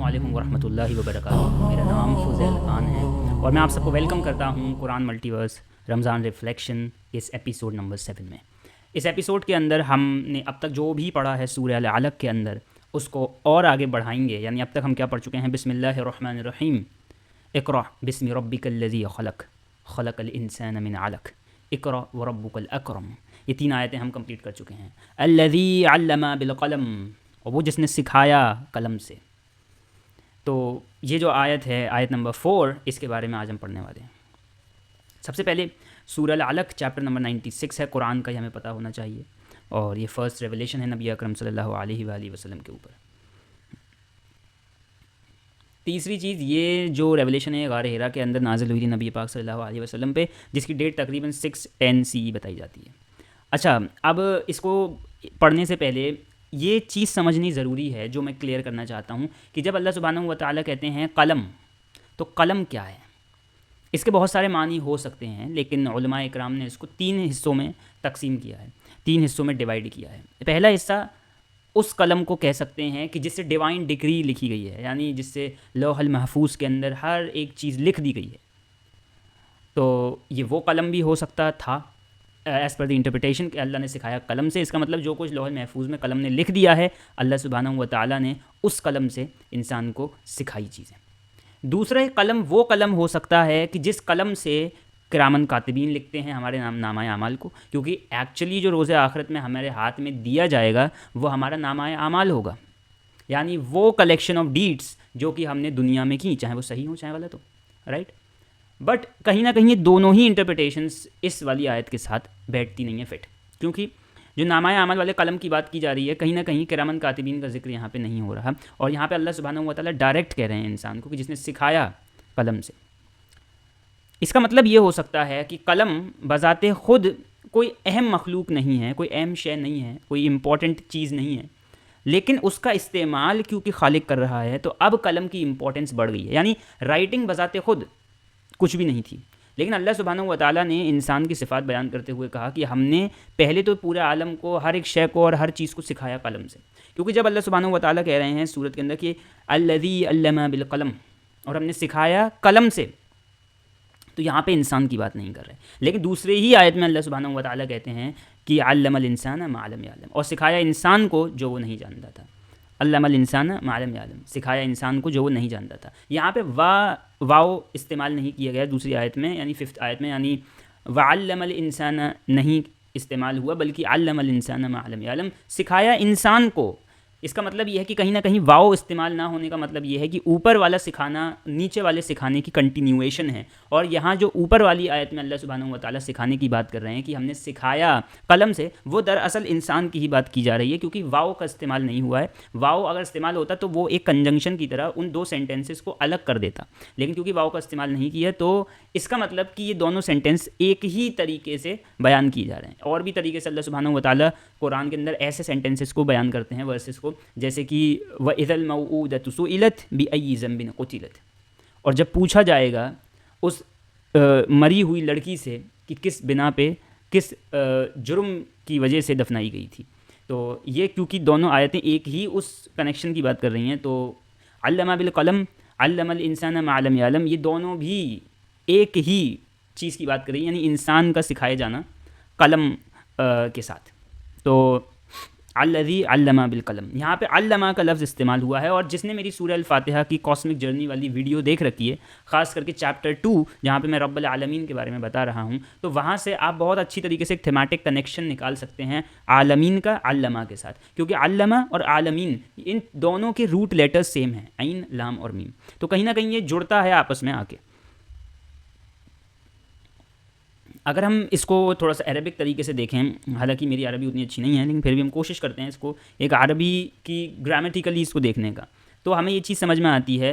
अस्सलामुअलैकुम वरहमतुल्लाहि वबरकातुहू। मेरा नाम फ़ुज़ैल खान है और मैं आप सबको वेलकम करता हूँ कुरान मल्टीवर्स रमज़ान रिफ्लेक्शन इस एपिसोड नंबर 7 में। इस एपिसोड के अंदर हमने अब तक जो भी पढ़ा है सूरह अल अलक़ के अंदर उसको और आगे बढ़ाएंगे। यानी अब तक हम क्या पढ़ चुके हैं? बिस्मिल्लाहिर्रहमानिर्रहीम, इक़रा बिस्मि रब्बिकल्लज़ी ख़लक़ ख़लक़ल इंसान मिन अलक़ इक़रा व रब्बुकल अकरम। ये 3 आयतें हम कंप्लीट कर चुके हैं। अल्लज़ी अल्लमा बिल क़लम, और वो जिसने सिखाया कलम से। तो ये जो आयत है, आयत नंबर 4, इसके बारे में आज हम पढ़ने वाले हैं। सबसे पहले सूरह अल अलक़ चैप्टर नंबर 96 है कुरान का, ये हमें पता होना चाहिए। और ये फ़र्स्ट रेवलेशन है नबी अकरम सल्लल्लाहु अलैहि वसल्लम के ऊपर। तीसरी चीज़, ये जो रेवलेशन है गार हिरा के अंदर नाज़िल हुई थी नबी पाक सल्लल्लाहु अलैहि वसल्लम पे, जिसकी डेट तकरीबन 610 CE बताई जाती है। अच्छा, अब इसको पढ़ने से पहले ये चीज़ समझनी ज़रूरी है जो मैं क्लियर करना चाहता हूँ कि जब अल्लाह सुब्हानहू व तआला कहते हैं कलम, तो कलम क्या है? इसके बहुत सारे मानी हो सकते हैं, लेकिन उलमा इकराम ने इसको 3 हिस्सों में तकसीम किया है, 3 हिस्सों में डिवाइड किया है। पहला हिस्सा उस कलम को कह सकते हैं कि जिससे डिवाइन डिक्री लिखी गई है, यानी जिससे लौहल महफूज के अंदर हर एक चीज़ लिख दी गई है। तो ये वो कलम भी हो सकता था एज़ पर द इंटरप्रिटेशन कि अल्लाह ने सिखाया कलम से। इसका मतलब जो कुछ लौहल महफूज में कलम ने लिख दिया है, अल्लाह सुब्हानहू व तआला ने उस कलम से इंसान को सिखाई चीज़ें। दूसरा कलम वो कलम हो सकता है कि जिस कलम से किरामन कातिबीन लिखते हैं हमारे नामाए आमाल को, क्योंकि एक्चुअली जो रोज़े आखिरत में हमारे हाथ में दिया जाएगा वो हमारा नामाए आमाल होगा, यानी वो कलेक्शन ऑफ डीड्स जो कि हमने दुनिया में की, चाहे वो सही हो चाहे गलत हो, राइट। बट कहीं ना कहीं ये दोनों ही इंटरप्रिटेशंस इस वाली आयत के साथ बैठती नहीं है फिट, क्योंकि जो नामाए आमल वाले कलम की बात की जा रही है, कहीं ना कहीं किरामन कातिबीन का जिक्र यहाँ पे नहीं हो रहा। और यहाँ पे अल्लाह सुब्हानहू व तआला डायरेक्ट कह रहे हैं इंसान को कि जिसने सिखाया कलम से। इसका मतलब ये हो सकता है कि कलम बज़ाते ख़ुद कोई अहम मखलूक नहीं है, कोई अहम शय नहीं है, कोई इम्पॉर्टेंट चीज़ नहीं है, लेकिन उसका इस्तेमाल क्योंकि खालिक कर रहा है तो अब कलम की इम्पोर्टेंस बढ़ गई है। यानी राइटिंग बज़ाते ख़ुद कुछ भी नहीं थी, लेकिन अल्लाह सुब्हानहू व तआला ने इंसान की सिफ़ात बयान करते हुए कहा कि हमने पहले तो पूरे आलम को, हर एक शय को और हर चीज़ को सिखाया कलम से। क्योंकि जब अल्लाह सुब्हानहू व तआला कह रहे हैं सूरत के अंदर कि अल्लज़ी अल्लमा बिल क़लम, और हमने सिखाया कलम से, तो यहाँ पे इंसान की बात नहीं कर रहे। लेकिन दूसरे ही आयत में अल्लाह सुब्हानहू व तआला कहते हैं कि अल्लमल इंसान मा लम यअलम, और सिखाया इंसान को जो वो नहीं जानता था। अल्लमल इंसान मा लम यअलम, सिखाया इंसान को जो वो नहीं जानता था। यहाँ पे वाव इस्तेमाल नहीं किया गया दूसरी आयत में, यानी 5th आयत में, यानी वअल्लमल इंसान नहीं इस्तेमाल हुआ, बल्कि अल्लमल इंसान मा लम यअलम, सिखाया इंसान को। इसका मतलब ये है कि कहीं ना कहीं वाव इस्तेमाल ना होने का मतलब ये है कि ऊपर वाला सिखाना नीचे वाले सिखाने की कंटिन्यूएशन है। और यहाँ जो ऊपर वाली आयत में अल्लाह सुब्हानहू व तआला सिखाने की बात कर रहे हैं कि हमने सिखाया कलम से, वो दरअसल इंसान की ही बात की जा रही है, क्योंकि वाव का इस्तेमाल नहीं हुआ है। वाव अगर इस्तेमाल होता तो वो एक कंजंक्शन की तरह उन 2 सेंटेंसेस को अलग कर देता, लेकिन क्योंकि वाव का इस्तेमाल नहीं किया तो इसका मतलब कि ये दोनों सेंटेंस एक ही तरीके से बयान किए जा रहे हैं। और भी तरीके से अल्लाह सुब्हानहू व तआला कुरान के अंदर ऐसे सेंटेंसेस को बयान करते हैं, वर्सेस को, जैसे कि व इज़ल मौऊदतु सुइलत बिअय्यि ज़ंबिन क़ुतिलत, और जब पूछा जाएगा उस मरी हुई लड़की से कि किस बिना पे, किस जुर्म की वजह से दफनाई गई थी। तो ये क्योंकि दोनों आयतें एक ही उस कनेक्शन की बात कर रही हैं, तो अल्लमा बिल क़लम अल्लमल इंसान मा लम यअलम, ये दोनों भी एक ही चीज़ की बात कर रही है, यानी इंसान का सिखाए जाना कलम के साथ। तो अल्लज़ी अल्लमा बिल क़लम, यहाँ पे अल्लमा का लफ्ज़ इस्तेमाल हुआ है। और जिसने मेरी सूरह अल फातिहा की कॉस्मिक जर्नी वाली वीडियो देख रखी है, ख़ास करके चैप्टर 2 जहाँ पे मैं रब्बुल आलमीन के बारे में बता रहा हूँ, तो वहाँ से आप बहुत अच्छी तरीके से एक थेमेटिक कनेक्शन निकाल सकते हैं आलमीन का अल्लमा के साथ, क्योंकि अल्लमा और आलमीन इन दोनों के रूट लेटर्स सेम हैं, ऐन लाम और मीम, तो कहीं ना कहीं ये जुड़ता है आपस में आके। अगर हम इसको थोड़ा सा अरबिक तरीके से देखें, हालांकि मेरी अरबी उतनी अच्छी नहीं है, लेकिन फिर भी हम कोशिश करते हैं इसको एक अरबी की ग्रामेटिकली इसको देखने का, तो हमें ये चीज़ समझ में आती है।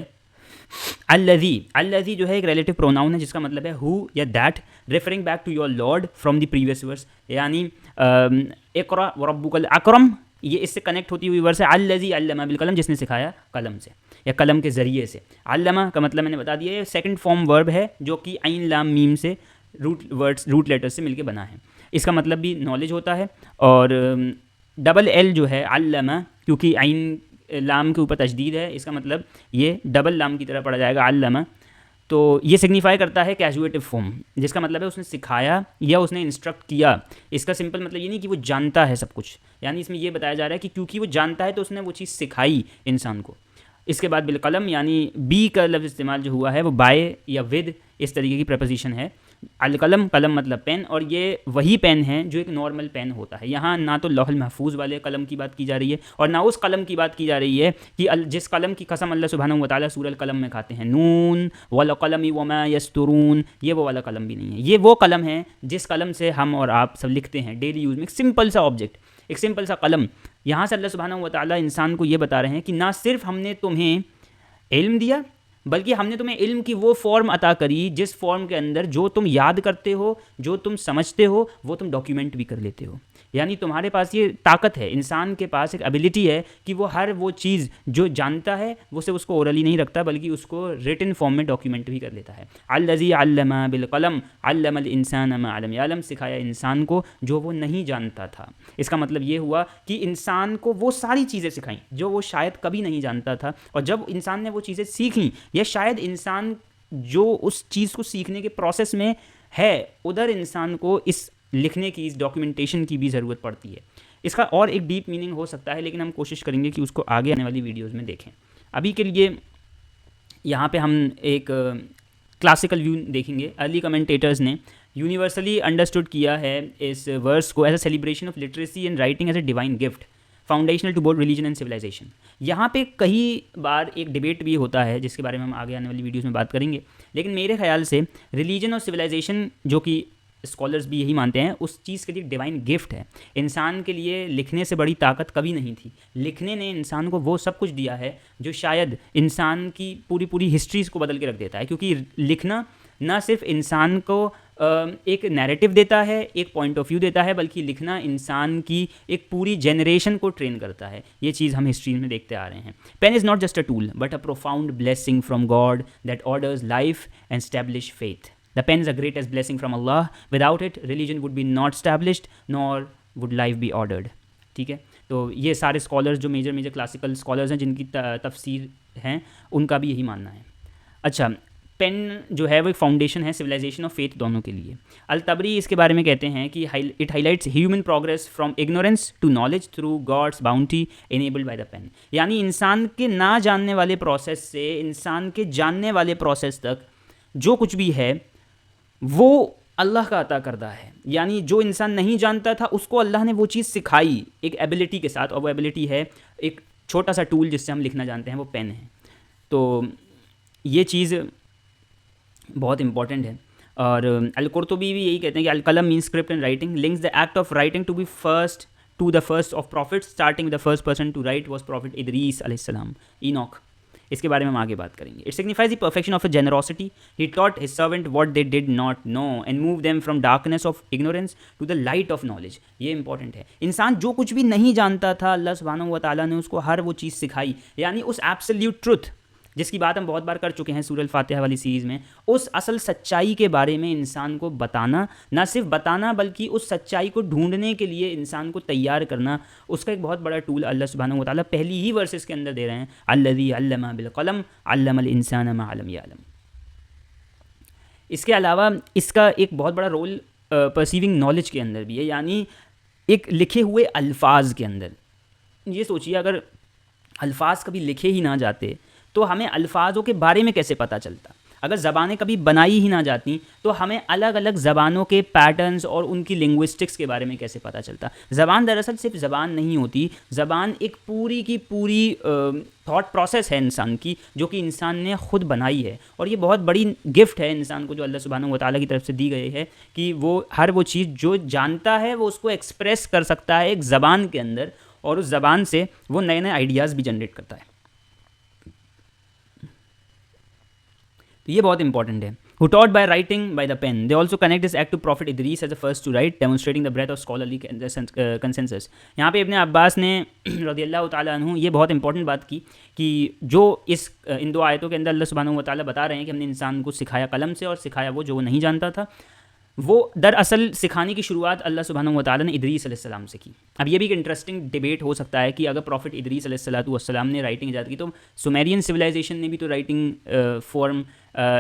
अल्लज़ी, अल्लज़ी जो है एक रिलेटिव प्रोनाउन है जिसका मतलब है हु या that, referring back to your lord from the previous verse, यानी इक़रा व रब्बुकल अकरम, ये इससे कनेक्ट होती हुई वर्स है अल्लज़ी अल्लमा बिल क़लम, जिसने सिखाया कलम से या कलम के ज़रिए से। अल्लमा का मतलब मैंने बता दिया, ये सेकंड फॉर्म वर्ब है जो कि ऐन लाम मीम से रूट लेटर्स से मिलके बना है। इसका मतलब भी नॉलेज होता है। और डबल एल जो है अल्लमा, क्योंकि ऐन लाम के ऊपर तशदीद है, इसका मतलब ये डबल लाम की तरह पढ़ा जाएगा, अल्लमा। तो ये सिग्निफाई करता है कैजुएटिव फॉर्म, जिसका मतलब है उसने सिखाया या उसने इंस्ट्रक्ट किया। इसका सिंपल मतलब ये नहीं कि वो जानता है सब कुछ, यानी इसमें ये बताया जा रहा है कि क्योंकि वो जानता है तो उसने वो चीज़ सिखाई इंसान को। इसके बाद बिलकलम, यानी बी का लफ्ज़ इस्तेमाल जो हुआ है वो बाय या विद इस तरीके की प्रपोजिशन है। अलकलम, कलम मतलब पेन, और ये वही पेन है जो एक नॉर्मल पेन होता है। यहाँ ना तो लौहल महफूज वाले कलम की बात की जा रही है और ना उस कलम की बात की जा रही है कि जिस कलम की कसम अल्लाह सुब्हानहू व तआला सूरह कलम में खाते हैं, नून वल कलमी वमा यस्तुरून, ये वो वाला कलम भी नहीं है। ये वो कलम है जिस कलम से हम और आप सब लिखते हैं डेली यूज़ में, एक सिंपल सा ऑब्जेक्ट, एक सिंपल सा कलम। यहाँ से अल्लाह सुब्हानहू व तआला इंसान को ये बता रहे हैं कि ना सिर्फ हमने तुम्हें इल्म दिया, बल्कि हमने तुम्हें इल्म की वो फॉर्म अता करी जिस फॉर्म के अंदर जो तुम याद करते हो, जो तुम समझते हो, वो तुम डॉक्यूमेंट भी कर लेते हो। यानी तुम्हारे पास ये ताकत है, इंसान के पास एक एबिलिटी है कि वो हर वो चीज़ जो जानता है वो सिर्फ उसको ओरली नहीं रखता, बल्कि उसको रिटन फॉर्म में डॉक्यूमेंट भी कर लेता है। अल्लज़ी अल्लमा बिल कलम अल्लमल इंसान मा लम यालम, सिखाया इंसान को जो वो नहीं जानता था। इसका मतलब ये हुआ कि इंसान को वो सारी चीज़ें सिखाई जो वो शायद कभी नहीं जानता था, और जब इंसान ने वो चीज़ें सीखी, या शायद इंसान जो उस चीज़ को सीखने के प्रोसेस में है, उधर इंसान को इस लिखने की, इस डॉक्यूमेंटेशन की भी ज़रूरत पड़ती है। इसका और एक डीप मीनिंग हो सकता है, लेकिन हम कोशिश करेंगे कि उसको आगे आने वाली वीडियोज़ में देखें। अभी के लिए यहाँ पे हम एक क्लासिकल व्यू देखेंगे। अर्ली कमेंटेटर्स ने यूनिवर्सली अंडरस्टूड किया है इस वर्स को as a celebration of literacy and writing as a divine gift foundational to both religion and civilisation. यहाँ पे कई बार एक डिबेट भी होता है जिसके बारे में हम आगे आने वाली वीडियोज़ में बात करेंगे, लेकिन मेरे ख्याल से रिलीजन और सिविलाइजेशन, जो कि स्कॉलर्स भी यही मानते हैं, उस चीज़ के लिए डिवाइन गिफ्ट है। इंसान के लिए लिखने से बड़ी ताकत कभी नहीं थी। लिखने ने इंसान को वो सब कुछ दिया है जो शायद इंसान की पूरी पूरी हिस्ट्रीज़ को बदल के रख देता है, क्योंकि लिखना ना सिर्फ इंसान को एक नैरेटिव देता है, एक पॉइंट ऑफ व्यू देता है, बल्कि लिखना इंसान की एक पूरी जनरेशन को ट्रेन करता है। ये चीज़ हम हिस्ट्री में देखते आ रहे हैं। Pen is not just a tool but a profound blessing from God that orders life and establish faith. The pen is the greatest blessing from Allah. Without it, religion would be not established, nor would life be ordered. ठीक है, तो ये सारे scholars जो major classical scholars हैं, जिनकी तफसीर हैं, उनका भी यही मानना है। अच्छा, पेन जो है वो एक फाउंडेशन है सिविलाइजेशन और फेथ दोनों के लिए। अल-तबरी इसके बारे में कहते हैं कि it highlights human progress from ignorance to knowledge through God's bounty enabled by the pen. यानी इंसान के ना जानने वाले प्रोसेस से इंसान के जानने वाले प्रोसेस तक जो कुछ भी है वो अल्लाह का अता करदा है। यानी जो इंसान नहीं जानता था उसको अल्लाह ने वो चीज़ सिखाई एक एबिलिटी के साथ, और वो एबिलिटी है एक छोटा सा टूल जिससे हम लिखना जानते हैं, वो पेन है। तो ये चीज़ बहुत इंपॉर्टेंट है। और अल-कुर्तुबी भी यही कहते हैं कि अल-कलम means script and writing, links the act of writing to be first to the first of prophets, starting the first person to write was prophet Idris अलैहिस्सलाम, इनॉक। इसके बारे में हम आगे बात करेंगे। It signifies the perfection of a generosity, he taught his servant what they did not know and move them from darkness of ignorance to the light of knowledge. ये important है। इंसान जो कुछ भी नहीं जानता था, अल्लाह सुब्हानहू व तआला ने उसको हर वो चीज़ सिखाई, यानी उस एब्सोल्यूट ट्रुथ जिसकी बात हम बहुत बार कर चुके हैं सूरह अल-फातिहा वाली सीरीज़ में, उस असल सच्चाई के बारे में इंसान को बताना, ना सिर्फ बताना बल्कि उस सच्चाई को ढूंढने के लिए इंसान को तैयार करना, उसका एक बहुत बड़ा टूल अल्लाह सुब्हानहू व तआला पहली ही वर्सेस के अंदर दे रहे हैं। अल्लज़ी अल्लमा बिल कलम अल्लमल इंसान मा लम यालम। इसके अलावा इसका एक बहुत बड़ा रोल परसीविंग नॉलेज के अंदर भी है, यानी एक लिखे हुए अल्फाज के अंदर। ये सोचिए, अगर अल्फाज कभी लिखे ही ना जाते तो हमें अल्फाजों के बारे में कैसे पता चलता। अगर ज़बानें कभी बनाई ही ना जाती तो हमें अलग अलग ज़बानों के पैटर्न्स और उनकी लिंग्विस्टिक्स के बारे में कैसे पता चलता। ज़बान दरअसल सिर्फ ज़बान नहीं होती, ज़बान एक पूरी की पूरी थॉट प्रोसेस है इंसान की, जो कि इंसान ने ख़ुद बनाई है। और ये बहुत बड़ी गिफ्ट है इंसान को जो अल्लाह सुब्हानहू व तआला की तरफ से दी गई है, कि वो हर वो चीज़ जो जानता है वो उसको एक्सप्रेस कर सकता है एक ज़बान के अंदर, और उस ज़बान से वो नए नए आइडियाज़ भी जनरेट करता है। तो ये बहुत इंपॉर्टेंट है। Who taught by writing by the pen. They also connect this act to Prophet Idris as the first to write, demonstrating the breadth of scholarly consensus. यहाँ पे इब्न अब्बास ने रज़ियल्लाहु ताला अन्हु ये बहुत इंपॉर्टेंट बात की कि जो इन दो आयतों के अंदर अल्लाह सुब्हानहू व तआला बता रहे हैं कि हमने इंसान को सिखाया कलम से और सिखाया वो जो वो नहीं जानता था। वो दरअसल सिखाने की शुरुआत अल्लाह सुब्हानहू व तआला ने इदरीस अलैहिस्सलाम से की। अब ये भी एक इंटरेस्टिंग डिबेट हो सकता है कि अगर प्रॉफिट इदरीस अलैहिस्सलातु वस्सलाम ने राइटिंग ईजाद की तो सुमेरियन सिविलाइजेशन ने भी तो राइटिंग फॉर्म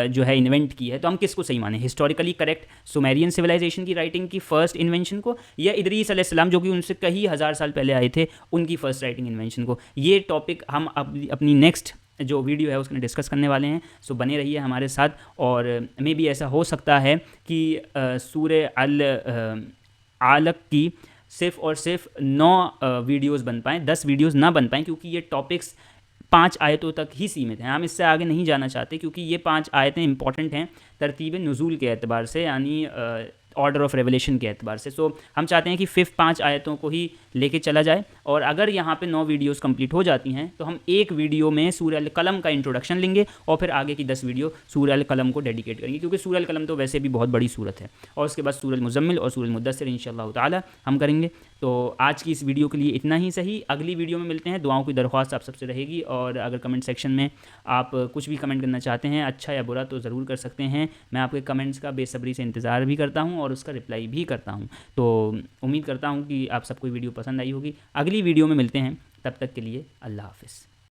जो है इन्वेंट की है, तो हम किसको सही माने, हिस्टोरिकली करेक्ट सुमेरियन सिविलाइजेशन की राइटिंग की फ़र्स्ट इन्वेंशन को, या इदरीस अलैहिस्सलाम जो कि उनसे कई हज़ार साल पहले आए थे उनकी फ़र्स्ट राइटिंग इन्वेंशन को। ये टॉपिक हम अपनी नेक्स्ट जो वीडियो है उसमें डिस्कस करने वाले हैं। सो बने रहिए हमारे साथ। और मे भी ऐसा हो सकता है कि सूरह अल आलक की सिर्फ और सिर्फ 9 वीडियोस बन पाएँ, 10 वीडियोस ना बन पाएँ, क्योंकि ये टॉपिक्स 5 आयतों तक ही सीमित हैं। हम इससे आगे नहीं जाना चाहते, क्योंकि ये 5 आयतें इंपॉर्टेंट हैं तरतीब नुज़ूल के एतबार से, यानी ऑर्डर ऑफ रेवलेशन के एतबार से। सो हम चाहते हैं कि फिफ्थ 5 आयतों को ही लेके चला जाए, और अगर यहाँ पे 9 वीडियोस कंप्लीट हो जाती हैं तो हम एक वीडियो में सूरह अल कलम का इंट्रोडक्शन लेंगे और फिर आगे की 10 वीडियो सूरह अल कलम को डेडिकेट करेंगे, क्योंकि सूरह अल कलम तो वैसे भी बहुत बड़ी सूरत है। और उसके बाद सूरह अल मुज़म्मिल और सूरह अल मुद्दस्सिर इंशाअल्लाह ताला हम करेंगे। तो आज की इस वीडियो के लिए इतना ही सही। अगली वीडियो में मिलते हैं। दुआओं की दरख्वास्त आप सबसे रहेगी, और अगर कमेंट सेक्शन में आप कुछ भी कमेंट करना चाहते हैं, अच्छा या बुरा, तो ज़रूर कर सकते हैं। मैं आपके कमेंट्स का बेसब्री से इंतज़ार भी करता हूँ और उसका रिप्लाई भी करता हूँ। तो उम्मीद करता हूँ कि आप सबको वीडियो पसंद आई होगी। अगली वीडियो में मिलते हैं, तब तक के लिए अल्लाह हाफ़िज़।